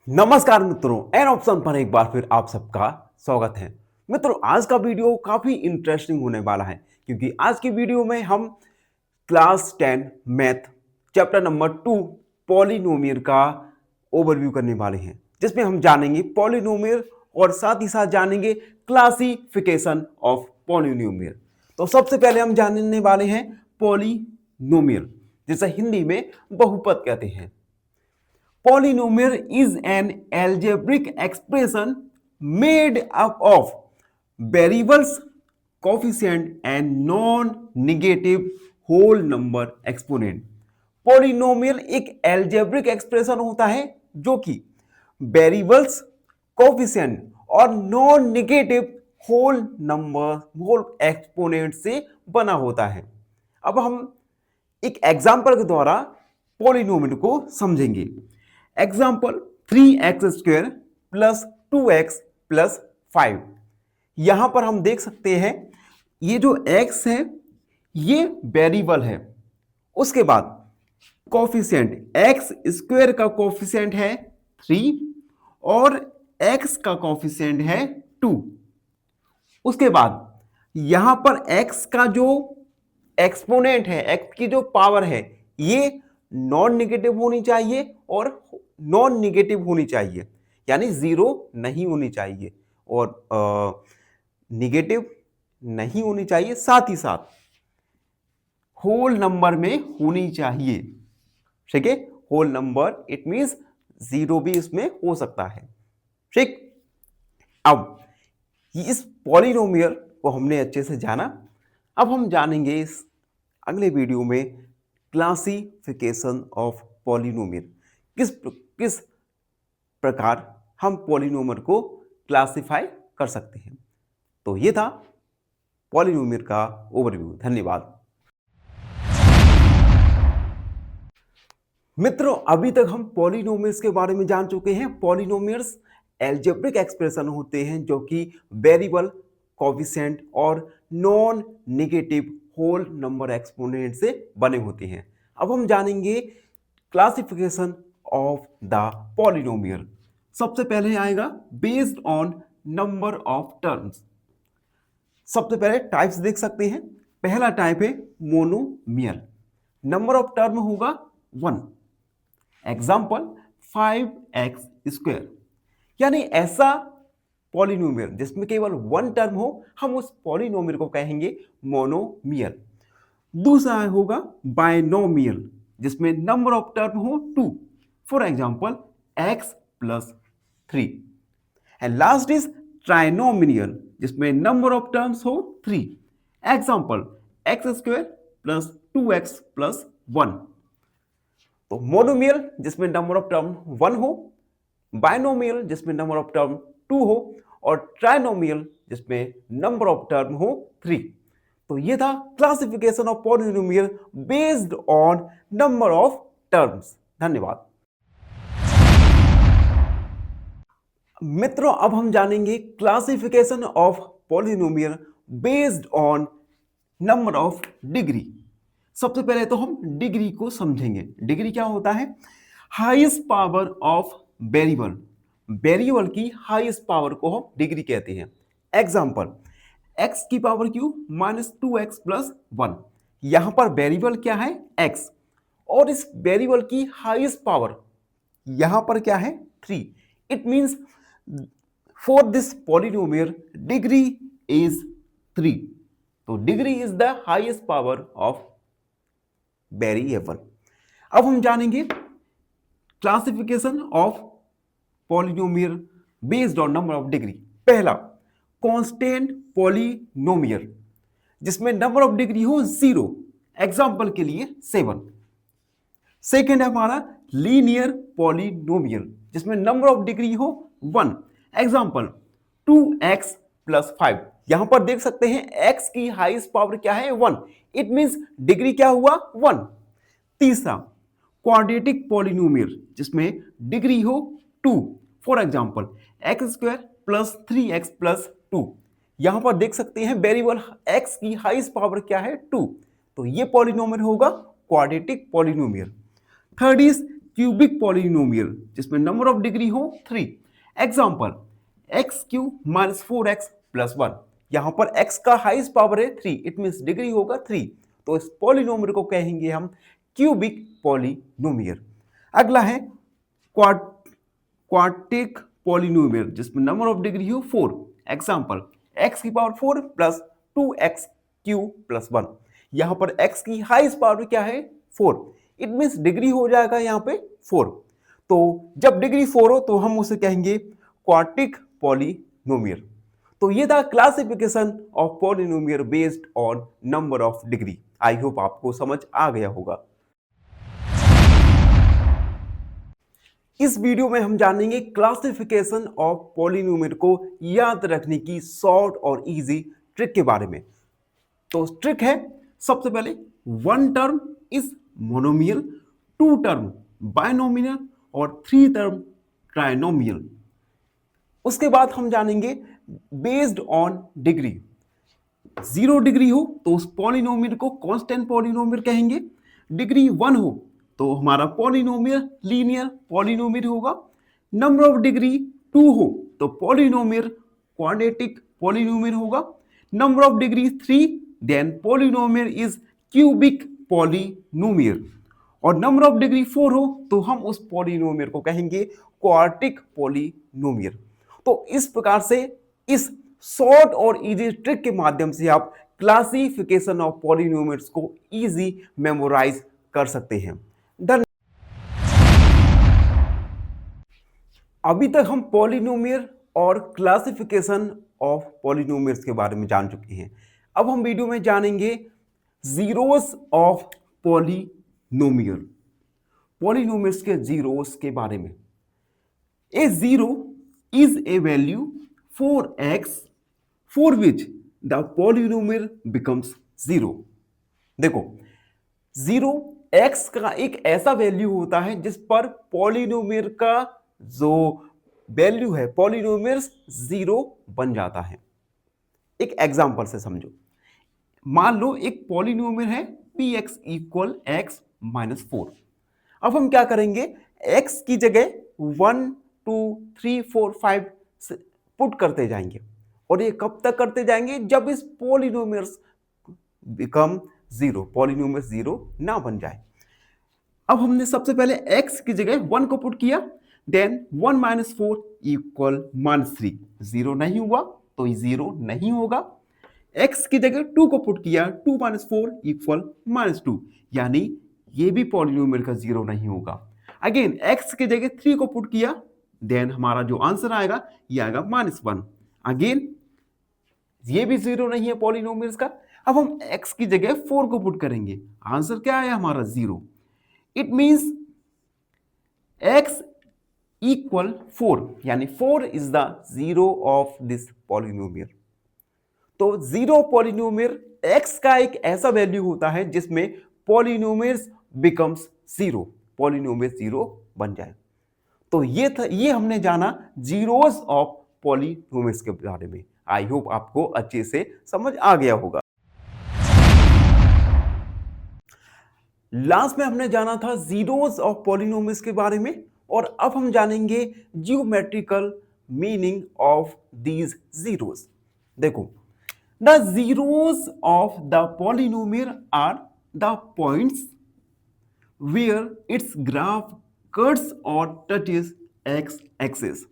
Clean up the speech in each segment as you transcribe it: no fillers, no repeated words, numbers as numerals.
नमस्कार मित्रों, an option पर एक बार फिर आप सबका स्वागत है। मित्रों, आज का वीडियो काफी इंटरेस्टिंग होने वाला है क्योंकि आज की वीडियो में हम class 10 math chapter number 2 polynomial का ओवरव्यू करने वाले हैं, जिसमें हम जानेंगे पॉलिनोमियल और साथ ही साथ जानेंगे क्लासिफिकेशन ऑफ पॉलिनोमियल। तो सबसे पहले हम जानने वाले हैं पॉलिनोमियल, जिसे हिंदी में बहुपद कहते हैं। Polynomial is an algebraic expression made up of variables, coefficient and non-negative whole number exponent. Polynomial एक algebraic expression होता है जो कि variables, coefficient और non-negative whole exponent से बना होता है। अब हम एक एग्जाम्पल के द्वारा पॉलिनोमियल को समझेंगे। Example 3x² plus 2x plus 5। यहां पर हम देख सकते हैं ये जो x है ये वेरिएबल है। उसके बाद कोफिशिएंट x² का कोफिशिएंट है 3 और x का कोफिशिएंट है 2। उसके बाद यहां पर x का जो एक्सपोनेंट है, x की जो पावर है, ये नॉन नेगेटिव होनी चाहिए और नॉन नेगेटिव होनी चाहिए, यानी जीरो नहीं होनी चाहिए और नेगेटिव नहीं होनी चाहिए, साथ ही साथ होल नंबर में होनी चाहिए। ठीक है, whole number it means zero भी इसमें हो सकता है। ठीक, अब इस पॉलिनोमियल को हमने अच्छे से जाना। अब हम जानेंगे इस अगले वीडियो में क्लासिफिकेशन ऑफ पॉलिनोमियल, किस प्रकार हम पॉलिनोमियल को क्लासिफाई कर सकते हैं। तो ये था पॉलिनोमियल का ओवरव्यू। धन्यवाद मित्रों, अभी तक हम पॉलिनोमियल्स के बारे में जान चुके हैं। पॉलिनोमियल्स एल्जेब्रिक एक्सप्रेशन होते हैं जो कि वेरिएबल, कोफिशिएंट और non negative whole number exponent से बने होते हैं। अब हम जानेंगे क्लासिफिकेशन ऑफ द पॉलिनोमियल। सबसे पहले आएगा based on number of terms. सबसे पहले टाइप्स देख सकते हैं। पहला टाइप है मोनोमियल, नंबर ऑफ टर्म होगा 1। एग्जाम्पल 5x², यानी ऐसा पॉलिनोमियल जिसमें केवल 1 टर्म हो, हम उस पॉलिनोमियल को कहेंगे मोनोमियल। दूसरा होगा बाइनोमियल, जिसमें नंबर ऑफ टर्म हो 2, for example x plus 3। And last is trinomial, जिसमें नंबर ऑफ टर्म्स हो 3, example x² plus 2x plus 1। तो मोनोमियल जिसमें नंबर ऑफ टर्म 1 हो, बाइनोमियल जिसमें नंबर ऑफ टर्म 2 हो और ट्राइनोमियल जिसमें नंबर ऑफ टर्म हो 3। तो ये था classification of polynomial based on number of terms. धन्यवाद मित्रों, अब हम जानेंगे classification of polynomial based on number of degree. सबसे पहले तो हम डिग्री को समझेंगे। डिग्री क्या होता है? Highest power of variable. Variable की हाईएस्ट पावर को हम डिग्री कहते हैं। एग्जांपल x की पावर क्यू -2x प्लस 1। यहां पर वेरिएबल क्या है? x, और इस वेरिएबल की हाईएस्ट पावर यहां पर क्या है? 3। It means for this polynomial degree is 3। तो degree is the highest power of variable. अब हम जानेंगे classification of polynomial based on number of degree. पहला कांस्टेंट पॉलिनोमियल, जिसमें नंबर ऑफ डिग्री हो 0, एग्जांपल के लिए 7। सेकेंड है हमारा लीनियर पॉलिनोमियल, जिसमें नंबर ऑफ डिग्री हो 1, एग्जांपल 2x प्लस 5। यहां पर देख सकते हैं x की हाईएस्ट पावर क्या है? 1। इट मींस डिग्री क्या हुआ? 1। तीसरा क्वाड्रेटिक पॉलिनोमियल, जिसमें डिग्री हो 2, for example x² plus 3x plus 2। यहां पर देख सकते हैं वेरिएबल x की हाईएस्ट पावर क्या है? 2। तो ये पॉलिनोमियल होगा quadratic polynomial. Third is cubic polynomial जिसमें नंबर ऑफ डिग्री हो 3। Example x³ - 4x+1। यहां पर x का हाईएस्ट पावर है 3, इट मींस डिग्री होगा 3। तो इस पॉलिनोमियल को कहेंगे हम क्यूबिक पॉलिनोमियल। अगला है क्वाड्रेटिक पॉलिनोमियल जिसमें नंबर ऑफ डिग्री हो 4। Example x⁴ plus 2x³ + 1। यहां पर x की हाईएस्ट पावर क्या है 4, इट मींस डिग्री हो जाएगा यहां पे 4। तो जब डिग्री 4 हो तो हम उसे कहेंगे क्वाड्रेटिक पॉलिनोमियल। तो ये था classification of polynomial based on number of degree. I hope आपको समझ आ गया होगा। इस वीडियो में हम जानेंगे क्लासिफिकेशन ऑफ पॉलिनोमियल को याद रखने की शॉर्ट और इजी ट्रिक के बारे में। तो ट्रिक है, सबसे पहले 1 term is monomial, 2 term binomial और 3 टर्म ट्राइनोमियल। उसके बाद हम जानेंगे बेस्ड ऑन डिग्री। 0 डिग्री हो तो उस पॉलिनोमियल को कांस्टेंट पॉलिनोमियल कहेंगे। डिग्री 1 हो तो हमारा पॉलिनोमियल लीनियर पॉलिनोमियल होगा। नंबर ऑफ डिग्री 2 हो तो पॉलिनोमियल क्वाड्रेटिक पॉलिनोमियल होगा। Number of degree 3 then polynomial is cubic polynomial. और नंबर ऑफ डिग्री 4 हो तो हम उस पॉलिनोमियल को कहेंगे क्वाड्रेटिक पॉलिनोमियल। तो इस प्रकार से इस शॉर्ट और इजी ट्रिक के माध्यम से आप क्लासिफिकेशन ऑफ पॉलिनोमियल्स को इजी मेमोराइज कर सकते हैं। अभी तक हम पॉलिनोमियल और क्लासिफिकेशन ऑफ पॉलिनोमियल्स के बारे में जान चुके हैं। अब हम वीडियो में जानेंगे जीरोस ऑफ पॉलिनोमियल, पॉलिनोमियल्स के जीरोस के बारे में। A zero is a value for x for which the polynomial becomes 0। देखो, 0 x का एक ऐसा वैल्यू होता है जिस पर पॉलिनोमियल का जो वैल्यू है पॉलिनोमियल 0 बन जाता है। एक एग्जांपल से समझो, मान लो एक पॉलिनोमियल है px = x - 4। अब हम क्या करेंगे, x की जगह 1 2 3 4 5 पुट करते जाएंगे। और ये कब तक करते जाएंगे, जब इस पॉलिनोमियल्स बिकम 0, पॉलिनोमियल 0 ना बन जाए। अब हमने सबसे पहले x की जगह 1 को पुट किया, देन 1 - 4 = -3। 0 नहीं हुआ तो 0 नहीं होगा। x की जगह 2 को पुट किया, 2 - 4 = -2, यानी ये भी पॉलिनोमियल का 0 नहीं होगा। अगेन x की जगह 3 को पुट किया, देन हमारा जो आंसर आएगा ये आएगा -1। अगेन ये भी 0 नहीं है पॉलिनोमियल्स का। अब हम x की जगह 4 को पुट करेंगे, आंसर क्या है हमारा 0। इट मींस x = 4, यानी 4 is the 0 of this polynomial. तो 0 पॉलिनोमियल x का एक ऐसा वैल्यू होता है जिसमें पॉलिनोमियल्स बिकम्स 0, पॉलिनोमियल 0 बन जाए। तो ये हमने जाना जीरोस ऑफ पॉलिनोमियल्स के बारे में। आई होप आपको अच्छे से समझ आ गया होगा। लास्ट में हमने जाना था जीरोस ऑफ पॉलिनोमियल्स के बारे में, और अब हम जानेंगे geometrical meaning of these zeros. देखो, the zeros of the polynomial are the points where its graph cuts और टचेस एक्स एक्सिस।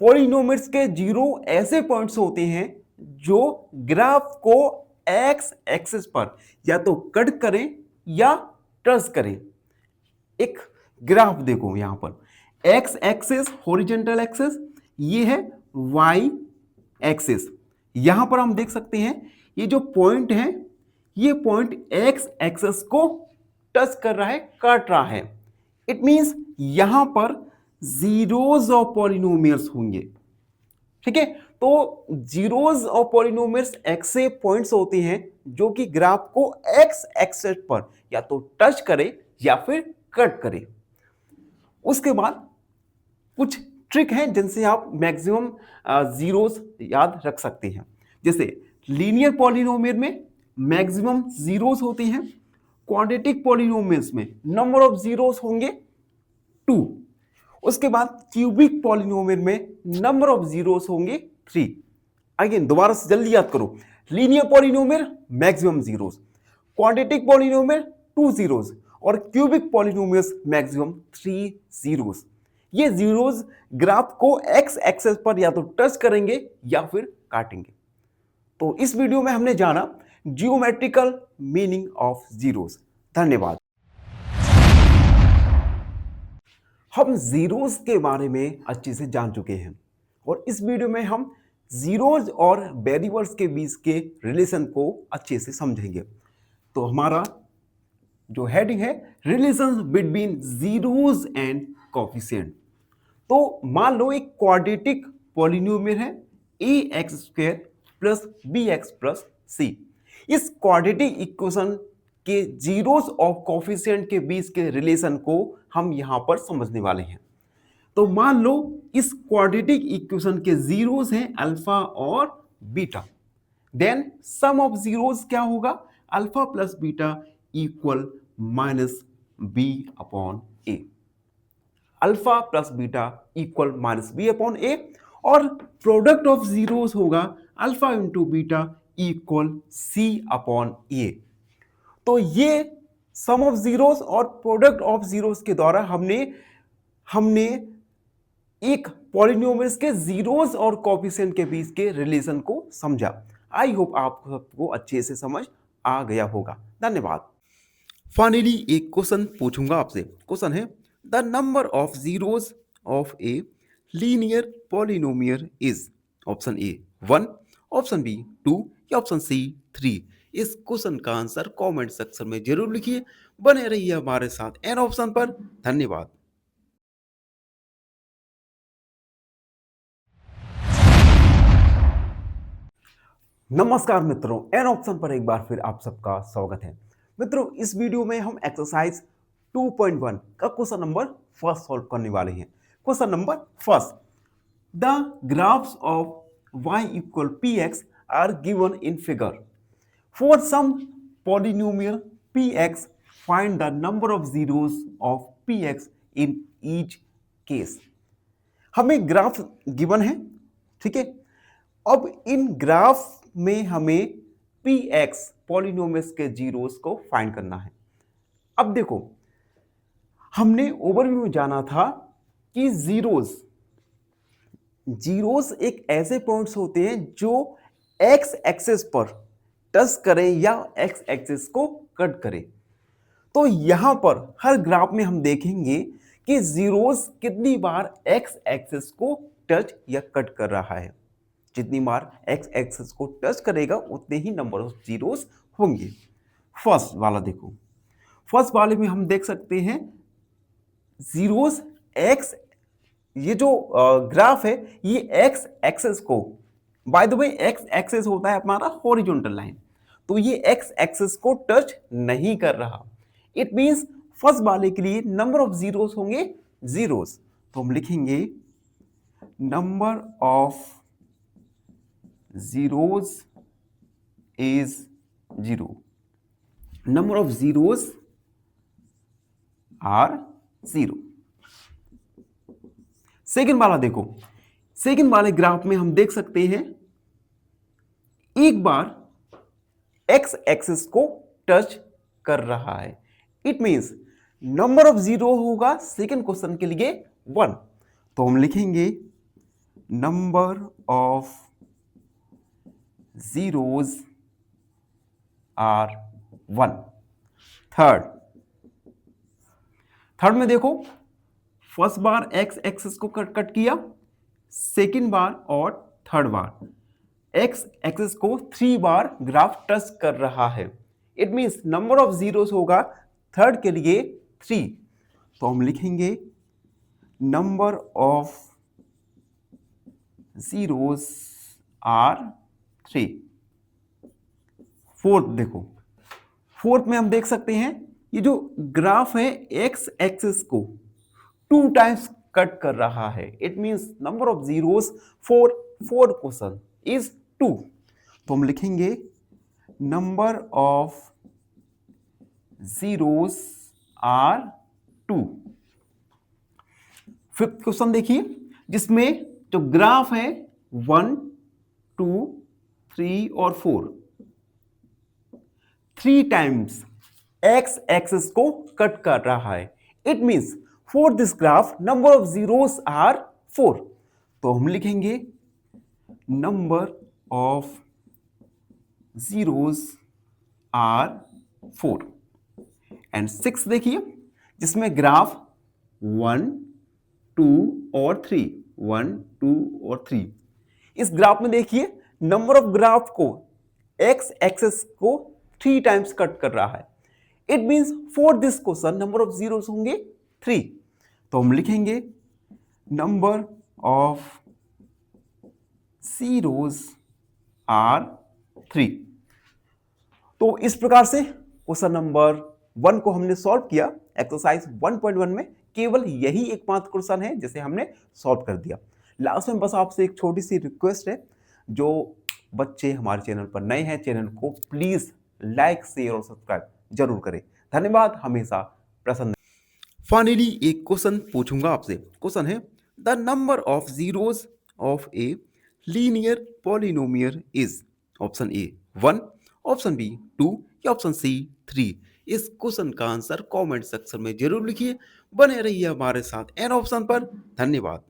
पॉलिनोमियल्स के जीरो ऐसे पॉइंट्स होते हैं जो ग्राफ को एक्स एक्सिस पर या तो कट करें या टच करें। एक ग्राफ देखो, यहां पर एक्स एक्सिस हॉरिजॉन्टल एक्सिस, ये है वाई एक्सिस। यहां पर हम देख सकते हैं ये जो पॉइंट है, ये पॉइंट एक्स एक्सिस को टच कर रहा है, काट रहा है। इट मींस यहां पर जीरोस ऑफ पॉलिनोमियल्स होंगे। ठीक है, तो जीरोस ऑफ पॉलिनोमियल्स ऐसे पॉइंट्स होते हैं जो कि ग्राफ को एक्स एक्सिस पर या तो टच करे या फिर कट करे। उसके बाद कुछ ट्रिक हैं जिनसे आप मैक्सिमम जीरोस याद रख सकते हैं। जैसे लीनियर पॉलिनोमियल में मैक्सिमम जीरोस होती हैं, क्वाड्रेटिक पॉलिनोमियल्स में नंबर ऑफ जीरोस होंगे 2। उसके बाद क्यूबिक पॉलिनोमियल में नंबर ऑफ जीरोस होंगे 3। अगेन दोबारा से जल्दी याद करो, linear polynomial maximum zeros, quadratic polynomial 2 zeros और क्यूबिक पॉलिनोमियल्स मैक्सिमम 3 जीरोस। ये जीरोस ग्राफ को एक्स एक्सेस पर या तो टच करेंगे या फिर काटेंगे। तो इस वीडियो में हमने जाना जियोमेट्रिकल मीनिंग ऑफ जीरोस। धन्यवाद। हम जीरोस के बारे में अच्छे से जान चुके हैं और इस वीडियो में हम जीरोस और वेरिएबल्स के बीच के रिलेशन को अच्छे से समझेंगे। तो हमारा जो हेडिंग है relation between zeros and coefficient. तो मान लो एक क्वाड्रेटिक पॉलिनोमियल है ax² plus bx plus c। इस क्वाड्रेटिक इक्वेशन के जीरोस और कोफिशिएंट के बीच के रिलेशन को हम यहां पर समझने वाले हैं। तो मान लो इस क्वाड्रेटिक इक्वेशन के जीरोस हैं अल्फा और beta, then sum of zeros क्या होगा, alpha plus beta equal minus B upon A. Alpha plus beta equal minus B upon A और प्रोडक्ट ऑफ जीरोस होगा alpha into beta equal C upon A. तो ये sum of zeros और product of zeros के द्वारा हमने एक polynomials के जीरोस और कोफिशिएंट के बीच के रिलेशन को समझा। आई होप आप सबको अच्छे से समझ आ गया होगा। धन्यवाद। फाइनली एक क्वेश्चन पूछूंगा आपसे। क्वेश्चन है the number of zeros of a linear polynomial is option A 1, option B 2 या ऑप्शन सी 3। इस क्वेश्चन का आंसर कमेंट सेक्शन में जरूर लिखिए। बने रहिए हमारे साथ एन ऑप्शन पर। धन्यवाद। नमस्कार मित्रों, एन ऑप्शन पर एक बार फिर आप सबका स्वागत है। मित्रों इस वीडियो में हम एक्सरसाइज 2.1 का क्वेश्चन नंबर फर्स्ट सॉल्व करने वाले हैं। Question number first, the graphs of y equal px are given in figure. For some polynomial px find the number of zeros of px in each case. हमें graph given है, ठीक है। अब इन graph में हमें px पॉलिनोमियल्स के zeros को फाइंड करना है। अब देखो हमने ओवरव्यू में जाना था कि जीरोस एक ऐसे पॉइंट्स होते हैं जो एक्स एक्सिस पर टच करें या एक्स एक्सिस को कट करें। तो यहां पर हर ग्राफ में हम देखेंगे कि जीरोस कितनी बार एक्स एक्सिस को टच या कट कर रहा है। जितनी बार एक्स एक्सिस को टच करेगा उतने ही नंबर ऑफ जीरोस होंगे। फर्स्ट वाला देखो, फर्स्ट वाले में हम देख सकते हैं जीरोस एक्स, ये जो ग्राफ है ये एक्स एक्सिस को, by the way x axis होता है हमारा हॉरिजॉन्टल लाइन, तो ये एक्स एक्सिस को टच नहीं कर रहा। इट मींस फर्स्ट वाले के लिए नंबर ऑफ जीरोस होंगे जीरोस। तो हम लिखेंगे number of zeros is 0. Number of zeros are 0. Second वाला देखो, सेकेंड वाले ग्राफ में हम देख सकते हैं एक बार एक्स एक्सिस को टच कर रहा है। It means number of zero होगा सेकेंड क्वेश्चन के लिए 1। तो हम लिखेंगे number of zeros are 1। Third में देखो फर्स्ट बार एक्स एक्सिस को कट किया, सेकेंड बार और थर्ड बार एक्स एक्सिस को 3 बार ग्राफ टच कर रहा है। It means number of zeros होगा थर्ड के लिए 3। तो हम लिखेंगे number of zeros are 3। Fourth देखो, फोर्थ में हम देख सकते हैं ये जो ग्राफ है एक्स एक्सिस को 2 टाइम्स कट कर रहा है। It means number of zeros for fourth question is 2। तो हम लिखेंगे number of zeros are 2। Fifth question देखिए, जिसमें जो ग्राफ है 1, 2, 3 और 4, 3 टाइम्स एक्स एक्सिस को कट कर रहा है। It means for this graph number of zeros are 4। तो हम लिखेंगे number of zeros are 4। And 6 देखिए, जिसमें ग्राफ 1, 2 और 3, 1, 2 और 3। इस ग्राफ में देखिए नंबर ऑफ ग्राफ को एक्स एक्सेस को 3 टाइम्स कट कर रहा है। It means for this question number of zeros होंगे 3। तो हम लिखेंगे नंबर ऑफ जीरोस आर 3। तो इस प्रकार से क्वेश्चन नंबर 1 को हमने सॉल्व किया। एक्सरसाइज 1.1 में केवल यही एकमात्र क्वेश्चन है जिसे हमने सॉल्व कर दिया। लास्ट में बस आपसे एक छोटी सी रिक्वेस्ट है, जो बच्चे हमारे चैनल पर नए हैं, चैनल को प्लीज लाइक, शेयर और सब्सक्राइब जरूर करें। धन्यवाद, हमेशा प्रसन्न। फाइनली एक क्वेश्चन पूछूंगा आपसे। क्वेश्चन है the number of zeros of a linear polynomial is option A 1, option B 2 या ऑप्शन सी 3। इस क्वेश्चन का आंसर कमेंट सेक्शन में जरूर लिखिए। बने रहिए हमारे साथ एन ऑप्शन पर। धन्यवाद।